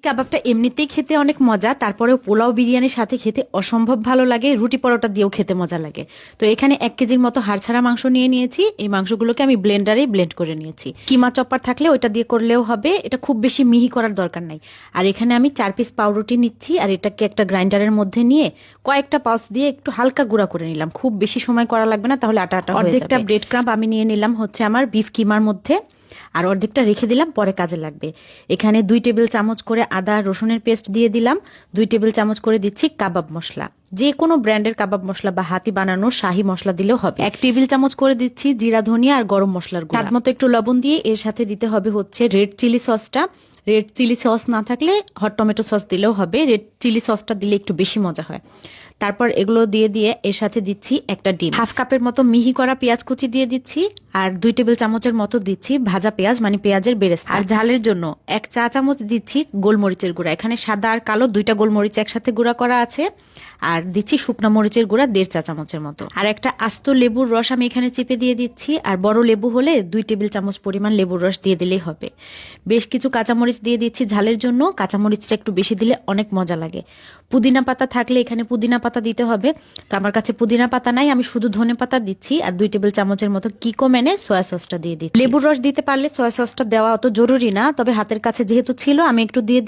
কাবাবটা এমনিতেই খেতে অনেক মজা, তারপরেও পোলাও বিরিয়ানির সাথে খেতে অসম্ভব ভালো লাগে, রুটি পরোটা দিয়েও খেতে মজা লাগে। তো এখানে 1 কেজির মতো হাড়ছাড়া মাংস নিয়ে নিয়েছি। এই মাংসগুলোকে আমি ব্লেন্ডারে ব্লেন্ড করে নিয়েছি। কিমা চপার থাকলে ওইটা দিয়ে করলেও হবে, এটা খুব বেশি মিহি করার দরকার নাই। আর এখানে আমি 4 পিস পাউরুটি নিচ্ছি, আর এটাকে একটা গ্রাইন্ডারের মধ্যে নিয়ে কয়েকটা পালস দিয়ে একটু হালকা গুঁড়া করে নিলাম। খুব বেশি সময় করা লাগবে না, তাহলে আটা আটা হয়ে যাবে। অর্ধেকটা ব্রেড ক্রাম্ব আমি নিয়ে নিলাম হচ্ছে আমার বিফ কিমার মধ্যে, আর অর্ধেকটা রেখে দিলাম, পরে কাজে লাগবে। এখানে 2 টেবিল চামচ করে আদা রসুনের পেস্ট দিয়ে দিলাম। 2 টেবিল চামচ করে দিচ্ছি কাবাব মশলা, যে কোনো ব্র্যান্ডের কাবাব মশলা বা হাতি বানানো শাহি মশলা দিলেও হবে। 1 টেবিল চামচ করে দিচ্ছি জিরা ধনিয়া আর গরম মশলার গুঁড়া। স্বাদ মতো একটু লবণ দিয়ে এর সাথে দিতে হবে হচ্ছে রেড চিলি সসটা। রেড চিলি সস না থাকলে হট টমেটো সস দিলেও হবে, রেড চিলি সসটা দিলে একটু বেশি মজা হয়। তারপর এগুলো দিয়ে দিয়ে এর সাথে দিচ্ছি একটা ডিম, হাফ কাপের মতো মিহি করা পেঁয়াজ কুচি দিয়ে দিচ্ছি, আর 2 টেবিল চামচের মতো দিচ্ছি ভাজা পেঁয়াজ মানে পেঁয়াজের বেরেস্তা। আর ঝালের জন্য 1 চা চামচ দিচ্ছি গোলমরিচের গুঁড়া। এখানে সাদা আর কালো 2টা গোলমরিচ একসাথে গুঁড়া করা আছে। আর দিচ্ছি শুকনো মরিচের গুঁড়া 1.5 চা চামচের মতো। আর একটা আস্ত লেবুর রস আমি এখানে চেপে দিয়ে দিচ্ছি, আর বড় লেবু হলে 2 টেবিল চামচ পরিমাণ লেবুর রস দিয়ে দিলেই হবে। বেশ কিছু কাঁচামরিচ দিয়ে দিচ্ছি ঝালের জন্য, কাঁচামরিচটা একটু বেশি দিলে অনেক মজা লাগে। পুদিনা পাতা থাকলে এখানে পুদিনা পাতা দিতে হবে, তো আমার কাছে পুদিনা পাতা নাই, আমি শুধু ধনে পাতা দিচ্ছি। আর 2 টেবিল চামচের মতো কিকো মেনে সয়া সসটা দিয়ে দিচ্ছি। লেবুর রস দিতে পারলে সয়া সসটা দেওয়া অত জরুরি না, তবে হাতের কাছে যেহেতু ছিল আমি একটু দিয়ে